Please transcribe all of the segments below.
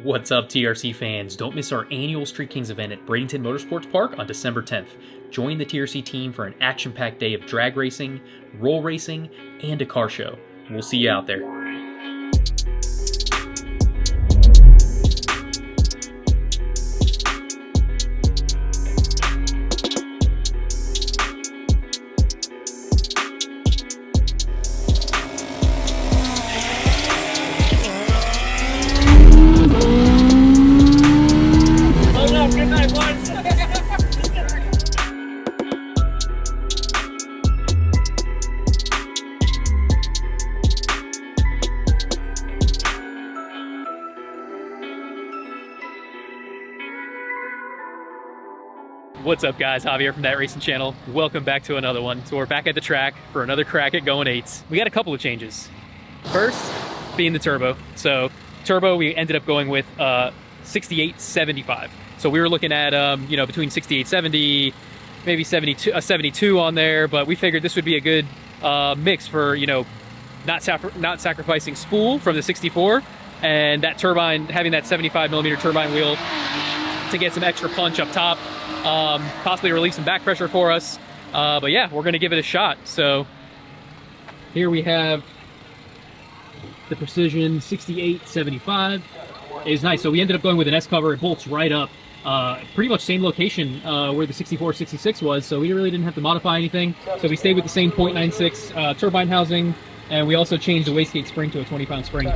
What's up, TRC fans? Don't miss our annual Street Kings event at Bradenton Motorsports Park on December 10th. Join the TRC team for an action-packed day of drag racing, roll racing, and a car show. We'll see you out there. What's up, guys? Javier from That Racing Channel. Welcome back to another one. So we're back at the track for another crack at going 8s. We got a couple of changes. First being the turbo. So turbo, we ended up going with 6875. So we were looking at you know, between 6870, maybe 72 on there, but we figured this would be a good mix for, you know, not sacrificing spool from the 64 and that turbine, having that 75mm turbine wheel to get some extra punch up top. Possibly relieve some back pressure for us, but yeah, we're gonna give it a shot. So here we have the Precision 6875. It's nice. So we ended up going with an S cover. It bolts right up, pretty much same location where the 6466 was, so we really didn't have to modify anything. So we stayed with the same 0.96 turbine housing, and we also changed the wastegate spring to a 20-pound spring.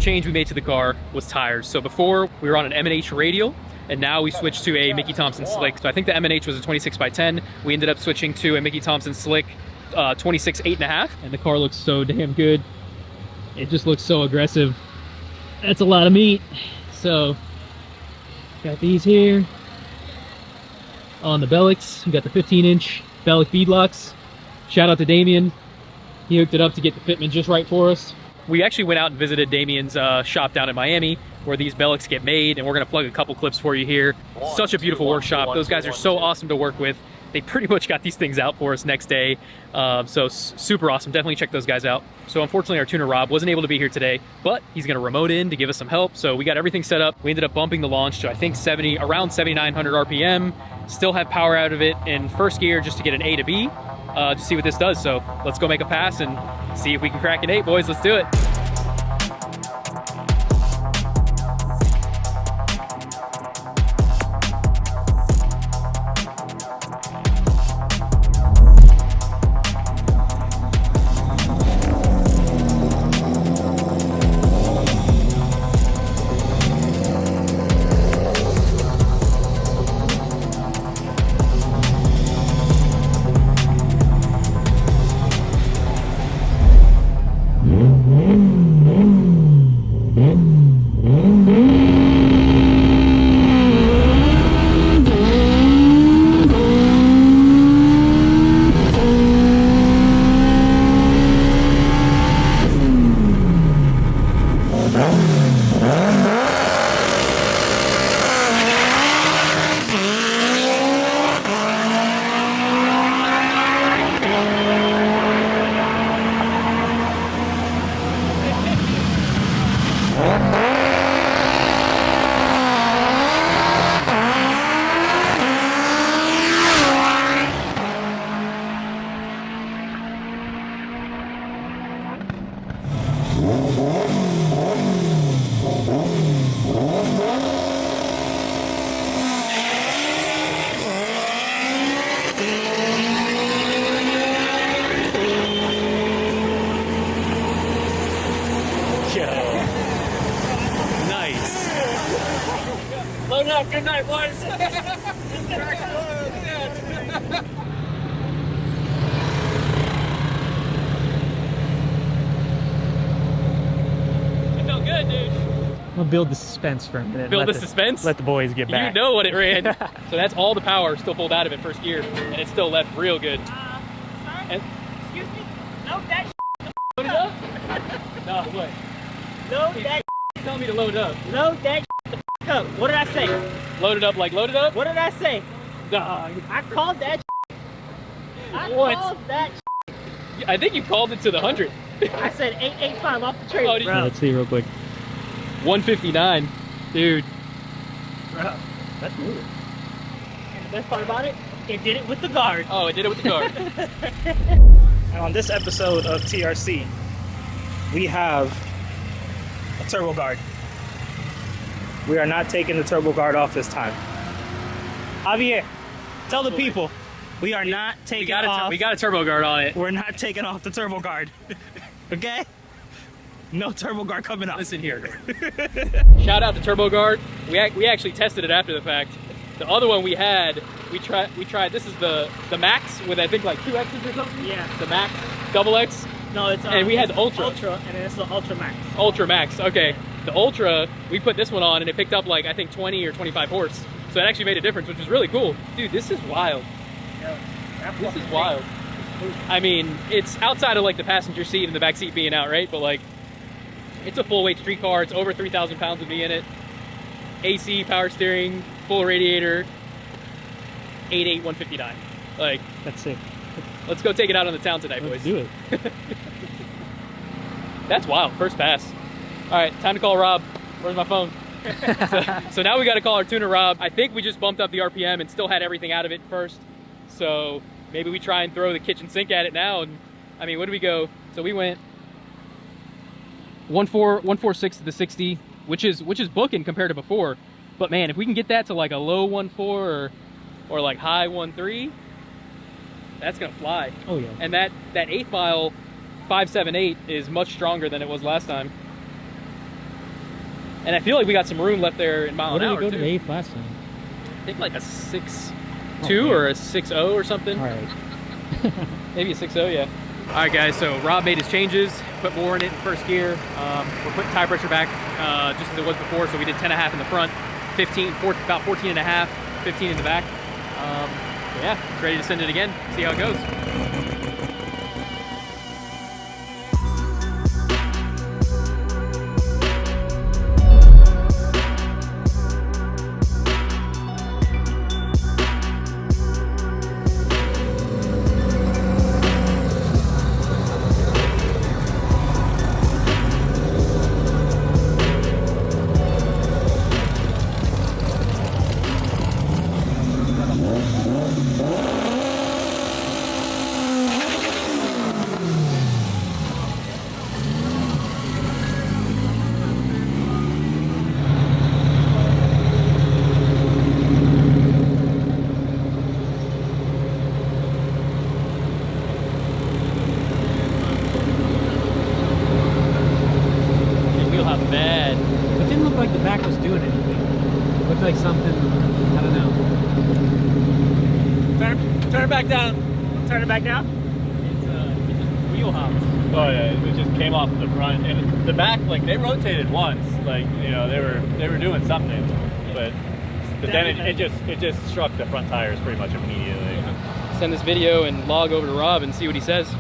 Change we made to the car was tires. So before we were on an M&H radial, and now we switched to a Mickey Thompson slick. So I think the M&H was a 26x10. We ended up switching to a Mickey Thompson slick 26 8.5, and the car looks so damn good. It just looks so aggressive. That's a lot of meat. So got these here on the Bellics. We got the 15-inch Bellic beadlocks. Shout out to Damien. He hooked it up to get the fitment just right for us. We actually went out and visited Damien's shop down in Miami where these Bellics get made, and we're gonna plug a couple clips for you here. Such a beautiful workshop. Those guys are so awesome to work with. They pretty much got these things out for us next day. So super awesome. Definitely check those guys out. So unfortunately our tuner Rob wasn't able to be here today, but he's gonna remote in to give us some help. So we got everything set up. We ended up bumping the launch to I think around 7,900 RPM. Still have power out of it in first gear just to get an A to B. To see what this does. So let's go make a pass and see if we can crack an 8, boys. Let's do it. night, boys. It felt good, dude. I'm gonna build the suspense for a minute. Build the suspense? Let the boys get back. You know what it ran. So that's all the power still pulled out of it first gear, and it still left real good. Sorry? And Excuse me? Load that load it up? No, what? Load that Tell me to load up. Load that the up. What did I say? Load it up like load it up? What did I say? Dog. I called that I What? called that I think you called it to the 100. I said 885 off the trailer, Oh, did you? bro. Let's see real quick. 159. Dude. Bro, that's moving. And the best part about it did it with the guard. Oh, it did it with the guard. And on this episode of TRC, we have a turbo guard. We are not taking the turbo guard off this time. Javier, tell the people, we are not taking off. We got a turbo guard on it. We're not taking off the turbo guard. Okay? No turbo guard coming up. Listen here. Shout out to Turbo Guard. We actually tested it after the fact. The other one we had, we tried. This is the Max with I think like 2 X's or something. Yeah. The Max, double X. No, it's And we had the Ultra. Ultra, and then it's the Ultra Max. Ultra Max. Okay. The Ultra, we put this one on and it picked up like I think 20 or 25 horse. So it actually made a difference, which was really cool. Dude, this is wild. This is wild. I mean, it's outside of like the passenger seat and the back seat being out, right? But like, it's a full weight street car. It's over 3,000 pounds with me in it. AC, power steering, full radiator, 8.8 159. Like, That's sick. let's go take it out on the town tonight, Let's boys. do it. That's wild. First pass. All right, time to call Rob. Where's my phone? so now we got to call our tuner Rob. I think we just bumped up the RPM and still had everything out of it first. So maybe we try and throw the kitchen sink at it now. And I mean, what did we go? So we went 146 to the 60, which is booking compared to before. But man, if we can get that to like a low 1.4 or like high 1.3, that's gonna fly. Oh yeah. And that 8th mile 5.78 is much stronger than it was last time. And I feel like we got some room left there in mile What an did hour we go too. to the 8th last time? I think like a 6.2 yeah. or a 6.0 or something. All right. Maybe a 6.0, yeah. All right, guys, so Rob made his changes, put more in it in first gear. We're putting tire pressure back just as it was before, so we did 10.5 in the front, about 14.5, 15 in the back. Yeah, it's ready to send it again, see how it goes. Bad. It didn't look like the back was doing anything. It looked like something, I don't know. Turn it back down. Turn it back down. It's just wheel hops. Oh yeah, it just came off the front and the back. Like they rotated once, like you know they were doing something, but then it just struck the front tires pretty much immediately. Send this video and log over to Rob and see what he says.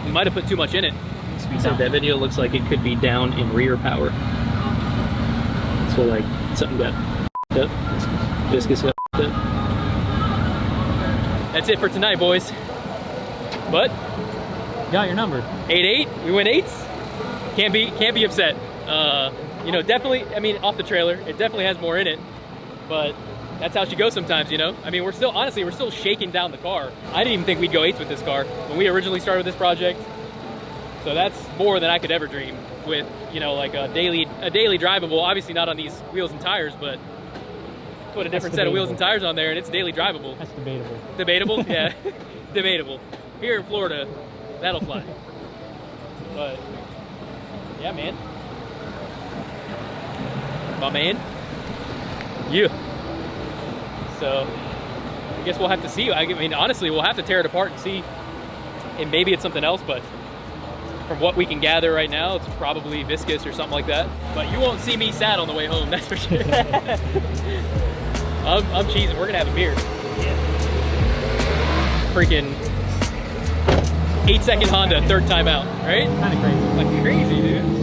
We might have put too much in it. He said that video looks like it could be down in rear power. So like something got up. Viscous got up. That's it for tonight, boys. But Got your number. 8.8, we went 8s. Can't be upset. You know, definitely. I mean, off the trailer, it definitely has more in it. But that's how she goes sometimes, you know. I mean, we're still shaking down the car. I didn't even think we'd go 8s with this car when we originally started this project. So that's more than I could ever dream with, you know, like a daily drivable. Obviously not on these wheels and tires, but put a different set of wheels and tires on there and it's daily drivable. That's debatable. Debatable? Yeah, debatable. Here in Florida, that'll fly. But yeah, man. My man. You. So I guess we'll have to see. I mean, honestly, we'll have to tear it apart and see. And maybe it's something else, but from what we can gather right now, it's probably viscous or something like that. But you won't see me sad on the way home, that's for sure. I'm cheesing. We're gonna have a beer. Freaking 8-second Honda, third time out, right? Kind of crazy. Like crazy, dude.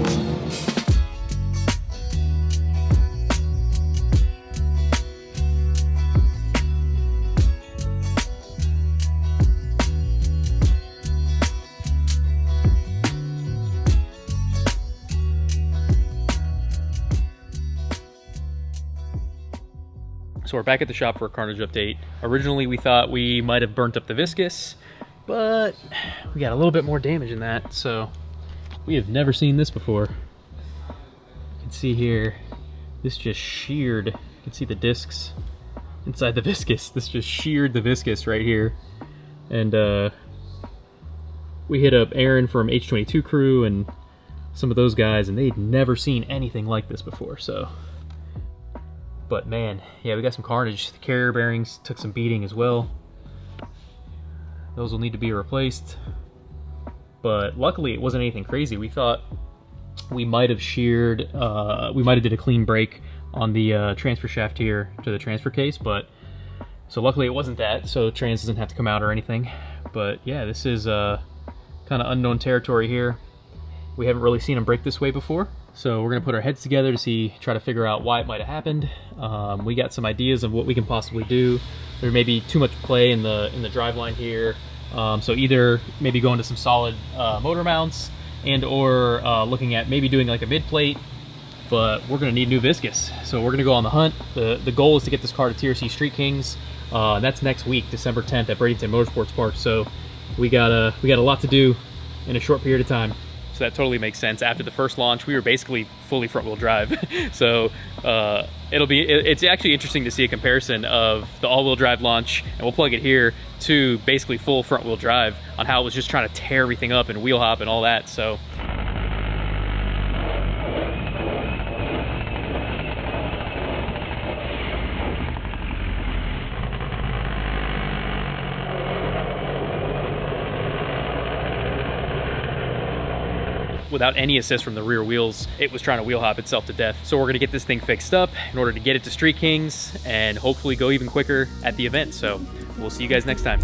So we're back at the shop for a carnage update. Originally we thought we might have burnt up the viscous, but we got a little bit more damage in that, so we have never seen this before. You can see here, this just sheared. You can see the discs inside the viscous. This just sheared the viscous right here. And we hit up Aaron from H22 Crew and some of those guys, and they'd never seen anything like this before, so. But man, yeah, we got some carnage. The carrier bearings took some beating as well. Those will need to be replaced. But luckily it wasn't anything crazy. We thought we might have sheared, we might have did a clean break on the transfer shaft here to the transfer case, but so luckily it wasn't that, so trans doesn't have to come out or anything. But yeah, this is kind of unknown territory here. We haven't really seen them break this way before. So we're gonna put our heads together to try to figure out why it might have happened. We got some ideas of what we can possibly do. There may be too much play in the driveline here. So either maybe going to some solid motor mounts and or looking at maybe doing like a mid plate, but we're gonna need new viscous. So we're gonna go on the hunt. The goal is to get this car to TRC Street Kings. That's next week, December 10th at Bradenton Motorsports Park. So we got a lot to do in a short period of time. So that totally makes sense. After the first launch, we were basically fully front wheel drive. So it's actually interesting to see a comparison of the all wheel drive launch, and we'll plug it here, to basically full front wheel drive on how it was just trying to tear everything up and wheel hop and all that. So. Without any assist from the rear wheels, it was trying to wheel hop itself to death. So we're gonna get this thing fixed up in order to get it to Street Kings and hopefully go even quicker at the event. So we'll see you guys next time.